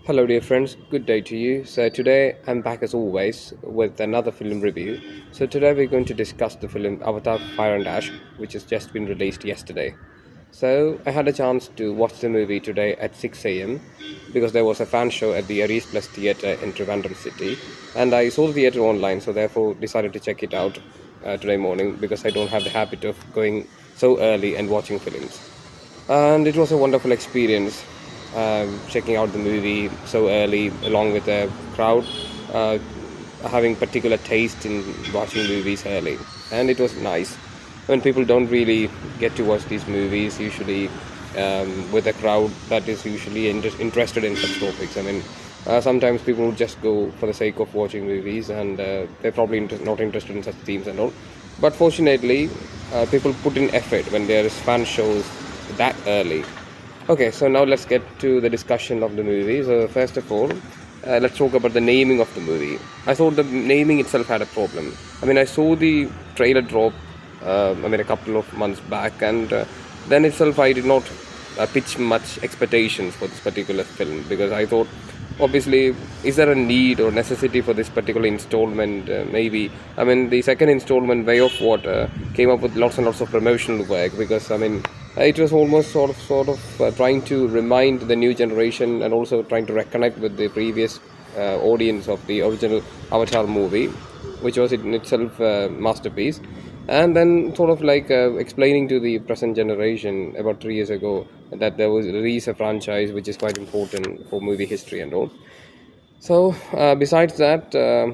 Hello, dear friends. Good day to you. So, today I'm back as always with another film review. So, today we're going to discuss the film Avatar Fire and Ash, which has just been released yesterday. So, I had a chance to watch the movie today at 6 a.m. because there was a fan show at the Aries Plus Theatre in Trivandrum City, and I saw the theatre online, so therefore decided to check it out today morning because I don't have the habit of going so early and watching films. And it was a wonderful experience checking out the movie so early along with the crowd, uh, having particular taste in watching movies early, and it was nice when people don't really get to watch these movies usually with a crowd that is usually interested in such topics. I mean, sometimes people would just go for the sake of watching movies, and they're probably not interested in such themes and all. But fortunately, people put in effort when there is fan shows that early. Okay, so now let's get to the discussion of the movie. So first of all, let's talk about the naming of the movie. I thought the naming itself had a problem. I mean, I saw the trailer drop. A couple of months back, and then itself I did not pitch much expectations for this particular film because I thought, obviously, is there a need or necessity for this particular installment? Maybe. I mean, the second installment, Way of Water, came up with lots and lots of promotional work because I mean, it was almost sort of trying to remind the new generation and also trying to reconnect with the previous audience of the original Avatar movie, which was in itself a masterpiece. And then sort of like explaining to the present generation about 3 years ago that there was release a franchise which is quite important for movie history and all. So, besides that,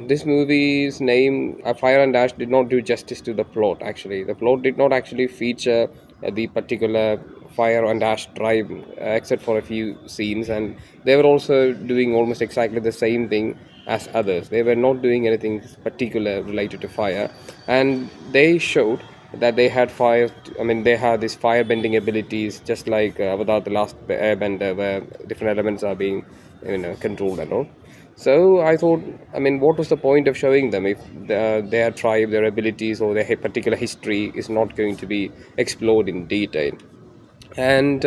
this movie's name, Fire and Ash, did not do justice to the plot. Actually, the plot did not actually feature the particular Fire and Ash tribe, except for a few scenes, and they were also doing almost exactly the same thing as others. They were not doing anything particular related to fire, and they showed that they had fire. I mean, they had these fire bending abilities, just like Avatar: The Last Airbender, where different elements are being controlled and all. So I thought, I mean, what was the point of showing them if their tribe, their abilities, or their particular history is not going to be explored in detail? And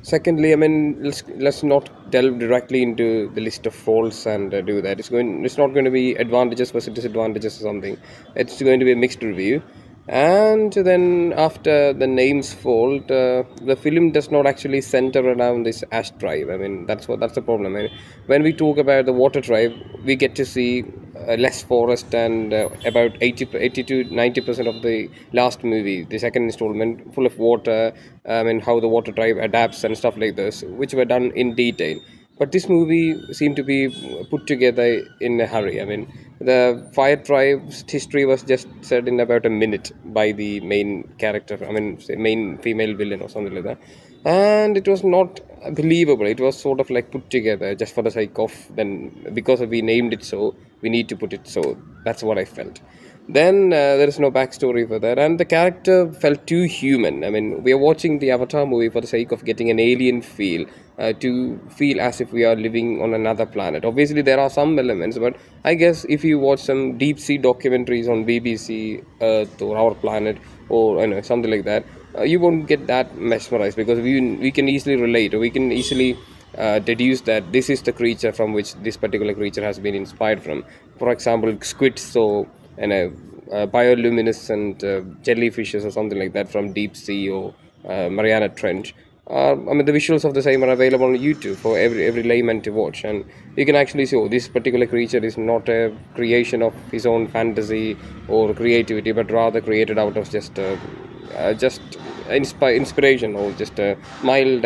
secondly, I mean, let's not delve directly into the list of faults and do that. It's not going to be advantages versus disadvantages or something. It's going to be a mixed review. And then after the name's fault, the film does not actually center around this ash tribe. I mean, that's the problem. I mean, when we talk about the water tribe, we get to see less forest and about 80 to 90% of the last movie, the second installment, full of water. And how the water tribe adapts and stuff like this, which were done in detail. But this movie seemed to be put together in a hurry. I mean, the Fire Tribe's history was just said in about a minute by the main character. I mean, say main female villain or something like that. And it was not believable. It was sort of like put together just for the sake of, then because we named it so, we need to put it so. That's what I felt. Then there is no backstory for that, and the character felt too human. I mean, we are watching the Avatar movie for the sake of getting an alien feel, to feel as if we are living on another planet. Obviously, there are some elements, but I guess if you watch some deep sea documentaries on BBC Earth or Our Planet or something like that, you won't get that mesmerized because we can easily relate, or we can easily deduce that this is the creature from which this particular creature has been inspired from. For example, squids, so bioluminescent jellyfishes or something like that from deep sea or Mariana Trench. I mean, the visuals of the same are available on YouTube for every layman to watch, and you can actually see, oh, this particular creature is not a creation of his own fantasy or creativity, but rather created out of just inspiration or just a mild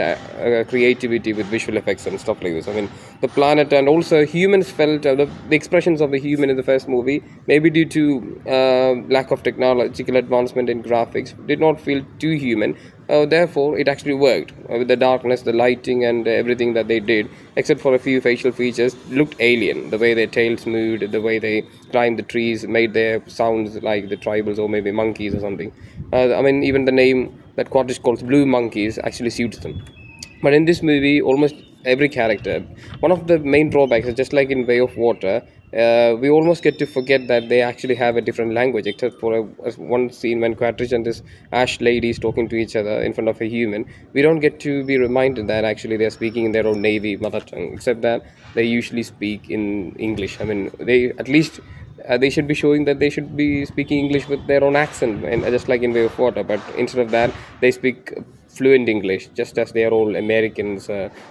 creativity with visual effects and stuff like this. I mean, the planet and also humans felt the expressions of the human in the first movie, maybe due to lack of technological advancement in graphics, did not feel too human. Therefore, it actually worked with the darkness, the lighting, and everything that they did, except for a few facial features, looked alien. The way their tails moved, the way they climbed the trees, made their sounds like the tribals or maybe monkeys or something. I mean, even the name that Quaritch calls Blue Monkeys actually suits them. But in this movie, almost every character, one of the main drawbacks is just like in Way of Water, we almost get to forget that they actually have a different language, except for one scene when Quatrich and this Ash lady is talking to each other in front of a human. We don't get to be reminded that actually they're speaking in their own Navy mother tongue, except that they usually speak in English. I mean, they at least they should be showing that they should be speaking English with their own accent, and just like in Way of Water. But instead of that, they speak fluent English, just as they are all Americans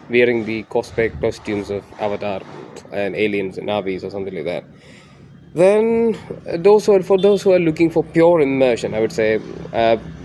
wearing the cosplay costumes of Avatar and aliens and navis or something like that. Then, for those who are looking for pure immersion, I would say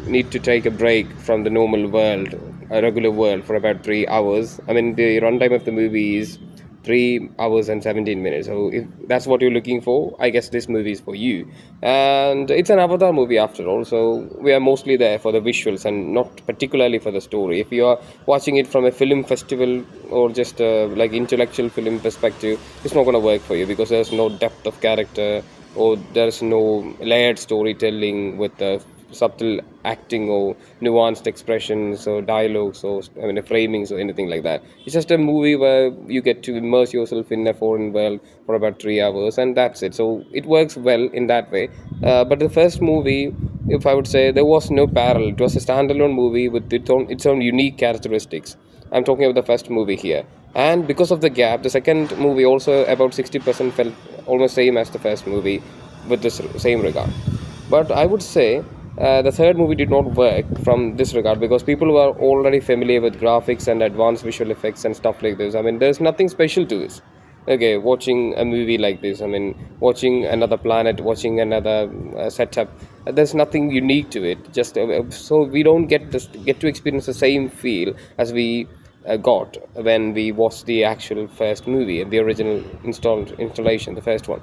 need to take a break from the normal world, a regular world, for about 3 hours. I mean, the runtime of the movie is 3 hours and 17 minutes. So if that's what you're looking for, I guess this movie is for you. And it's an Avatar movie after all, so we are mostly there for the visuals and not particularly for the story. If you are watching it from a film festival or just like intellectual film perspective, it's not going to work for you because there's no depth of character or there's no layered storytelling with the subtle acting or nuanced expressions or dialogues or framings or anything like that. It's just a movie where you get to immerse yourself in a foreign world for about 3 hours, and that's it. So it works well in that way. But the first movie, if I would say, there was no parallel. It was a standalone movie with its own unique characteristics. I'm talking about the first movie here. And because of the gap, the second movie also about 60% felt almost same as the first movie with the same regard. But I would say the third movie did not work from this regard because people were already familiar with graphics and advanced visual effects and stuff like this. I mean, there's nothing special to this. Okay, watching a movie like this, I mean, watching another planet, watching another setup, there's nothing unique to it. Just so we don't get to experience the same feel as we got when we watched the actual first movie, the original installation, the first one.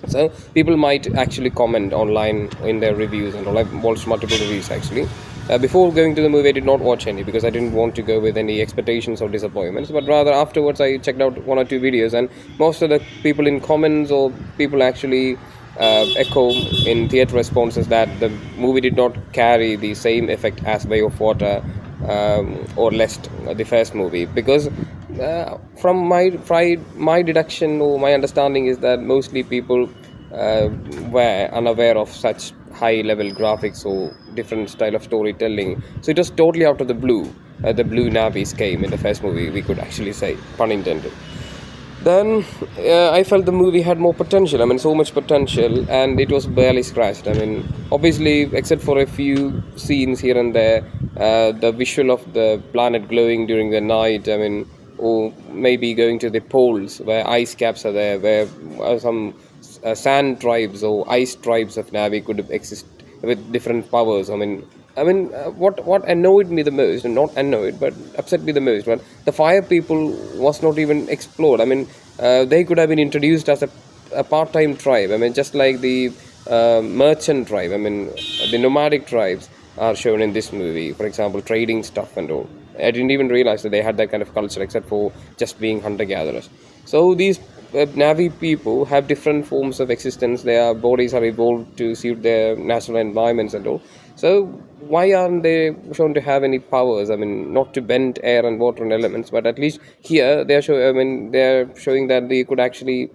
So people might actually comment online in their reviews and all. I've watched multiple reviews actually. Before going to the movie, I did not watch any because I didn't want to go with any expectations or disappointments. But rather afterwards, I checked out one or two videos, and most of the people in comments or people actually echo in theatre responses that the movie did not carry the same effect as Way of Water or less the first movie because from my deduction or my understanding is that mostly people were unaware of such high level graphics or different style of storytelling, so it was totally out of the blue. The blue navies came in the first movie, we could actually say, pun intended. Then I felt the movie had more potential. I mean, so much potential, and it was barely scratched. I mean, obviously, except for a few scenes here and there, the visual of the planet glowing during the night. I mean, or maybe going to the poles where ice caps are there, where some sand tribes or ice tribes of Navi could exist with different powers. What annoyed me the most, and not annoyed, but upset me the most, but the fire people was not even explored. I mean, they could have been introduced as a part-time tribe. I mean, just like the merchant tribe. I mean, the nomadic tribes are shown in this movie. For example, trading stuff and all. I didn't even realize that they had that kind of culture, except for just being hunter-gatherers. So these Navi people have different forms of existence. Their bodies are evolved to suit their natural environments and all. So why aren't they shown to have any powers? I mean, not to bend air and water and elements, but at least here they're showing that they could actually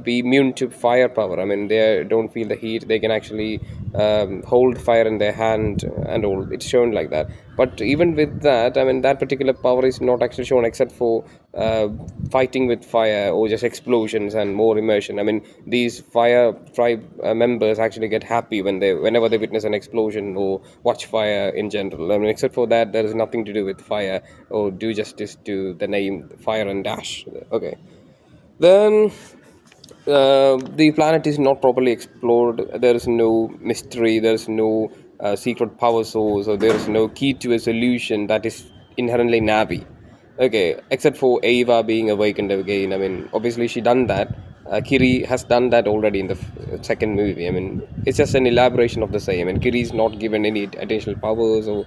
be immune to fire power. I mean, they don't feel the heat. They can actually hold fire in their hand and all. It's shown like that. But even with that, I mean, that particular power is not actually shown except for fighting with fire or just explosions and more immersion. I mean, these fire tribe members actually get happy whenever they witness an explosion or watch fire in general. I mean, except for that, there is nothing to do with fire or do justice to the name Fire and Ash. Okay. Then the planet is not properly explored. There is no mystery. There is no secret power source, or there is no key to a solution that is inherently Navi. Okay, except for Ava being awakened again. I mean, obviously she done that. Kiri has done that already in the second movie. I mean, it's just an elaboration of the same. And Kiri is not given any additional powers or,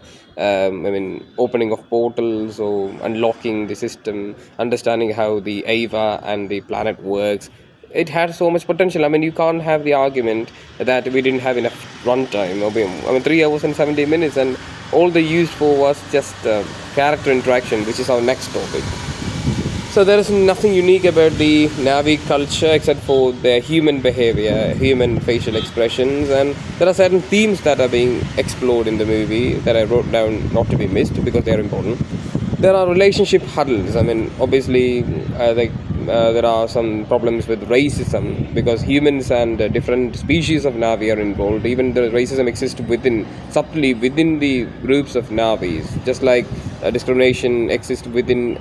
opening of portals or unlocking the system, understanding how the Ava and the planet works. It had so much potential. I mean, you can't have the argument that we didn't have enough runtime. I mean, 3 hours and 70 minutes, and all they used for was just character interaction, which is our next topic. So there is nothing unique about the Navi culture except for their human behavior, human facial expressions, and there are certain themes that are being explored in the movie that I wrote down not to be missed because they are important. There are relationship huddles. I mean, obviously, there are some problems with racism because humans and different species of Navi are involved. Even the racism exists within subtly within the groups of Navis, just like discrimination exists within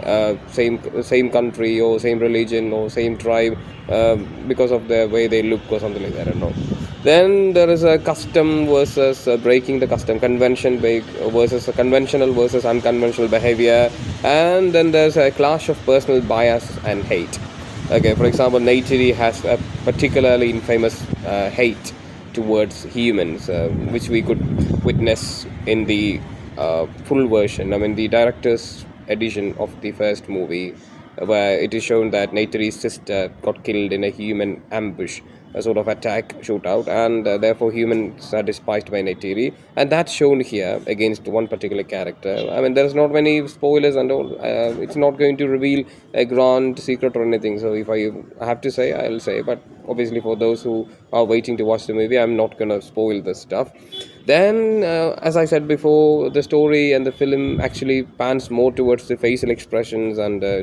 same country or same religion or same tribe because of the way they look or something like that. I don't know. Then there is a custom versus breaking the custom, versus conventional versus unconventional behavior, and then there's a clash of personal bias and hate. Okay, for example, Neytiri has a particularly infamous hate towards humans, which we could witness in the full version. I mean, the director's edition of the first movie, where it is shown that Neytiri's sister got killed in a human ambush, a sort of attack shootout, and therefore humans are despised by Neytiri, and that's shown here against one particular character. I mean, there's not many spoilers and all. It's not going to reveal a grand secret or anything. So if I have to say, I'll say. But obviously, for those who are waiting to watch the movie, I'm not gonna spoil the stuff. Then, as I said before, the story and the film actually pans more towards the facial expressions and the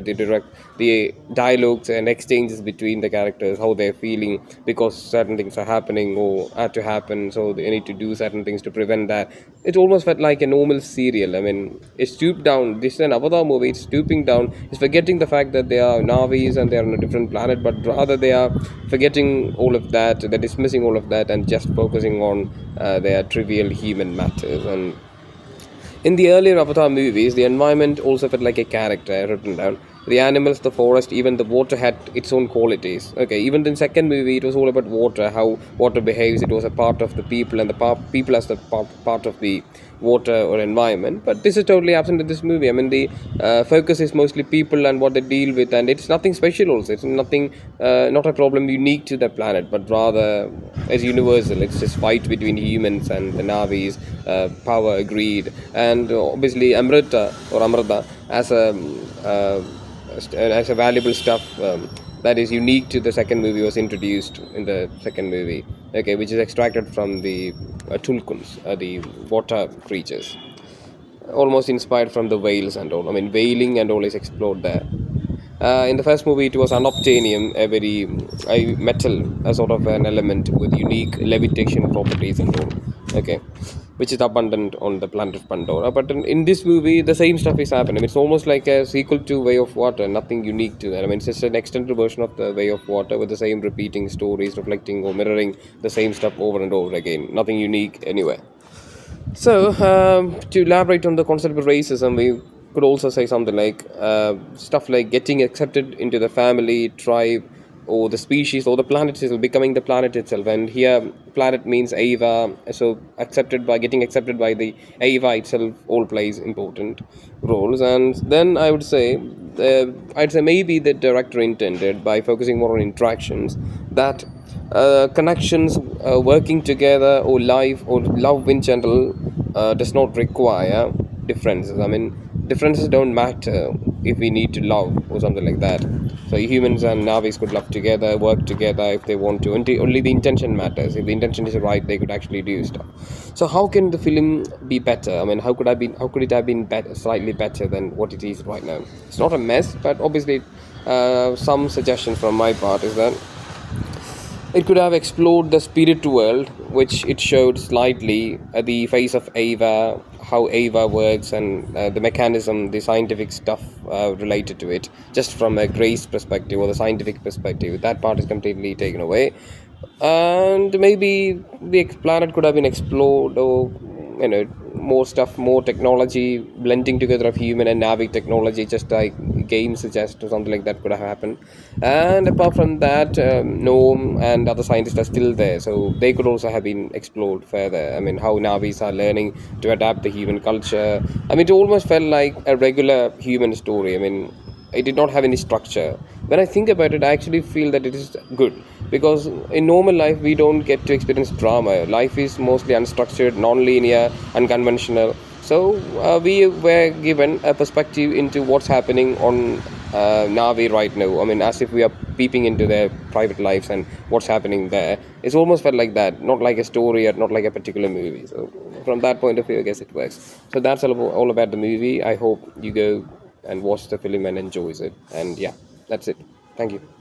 dialogues and exchanges between the characters, how they're feeling because certain things are happening or are to happen, so they need to do certain things to prevent that. It almost felt like a normal serial. I mean, it's stooped down. This is an Avatar movie. It's stooping down. It's forgetting the fact that they are Navis and they are on a different planet, but rather they are forgetting all of that. They're dismissing all of that and just focusing on their trivial human matters. And in the earlier Avatar movies, the environment also felt like a character written down. The animals, the forest, even the water had its own qualities. Okay, even in second movie, it was all about water, how water behaves. It was a part of the people, and the people as the part of the water or environment. But this is totally absent in this movie. I mean, the focus is mostly people and what they deal with, and it's nothing special. Also, it's nothing, not a problem unique to the planet, but rather as universal. It's just fight between humans and the Navis, power, greed, and obviously Amrita or Amrita as a valuable stuff that is unique to the second movie was introduced in the second movie. Okay, which is extracted from the tulkuns, the water creatures, almost inspired from the whales and all. I mean, whaling and all is explored there. In the first movie, it was unobtainium, a metal, a sort of an element with unique levitation properties and all. Okay, which is abundant on the planet of Pandora. But in this movie, the same stuff is happening. It's almost like a sequel to Way of Water, nothing unique to that. I mean, it's just an extended version of the Way of Water with the same repeating stories, reflecting or mirroring the same stuff over and over again. Nothing unique anywhere. So, to elaborate on the concept of racism, we could also say something like stuff like getting accepted into the family, tribe, or the species, or the planet itself, becoming the planet itself. And here, planet means Ava, so getting accepted by the Ava itself, all plays important roles. And then I'd say maybe the director intended by focusing more on interactions that connections, working together, or life or love in general does not require differences. I mean, differences don't matter if we need to love or something like that. So humans and Navis could love together, work together if they want to. Only the intention matters. If the intention is right, they could actually do stuff. So how can the film be better? I mean, how could it have been better, slightly better than what it is right now? It's not a mess, but obviously, some suggestions from my part is that it could have explored the spirit world, which it showed slightly at the face of Ava, how Ava works, and the mechanism, the scientific stuff related to it, just from a grace perspective or the scientific perspective. That part is completely taken away. And maybe the planet could have been explored, or more stuff, more technology, blending together of human and Navi technology, just like games suggest or something like that could have happened. And apart from that, Noam and other scientists are still there, so they could also have been explored further. I mean, how Navis are learning to adapt the human culture. I mean, it almost felt like a regular human story. I mean, it did not have any structure. When I think about it, I actually feel that it is good, because in normal life we don't get to experience drama. Life is mostly unstructured, non-linear, unconventional. So we were given a perspective into what's happening on Navi right now. I mean, as if we are peeping into their private lives and what's happening there. It's almost felt like that, not like a story or not like a particular movie. So from that point of view, I guess it works. So that's all about the movie. I hope you go and watch the film and enjoys it. And yeah, that's it. Thank you.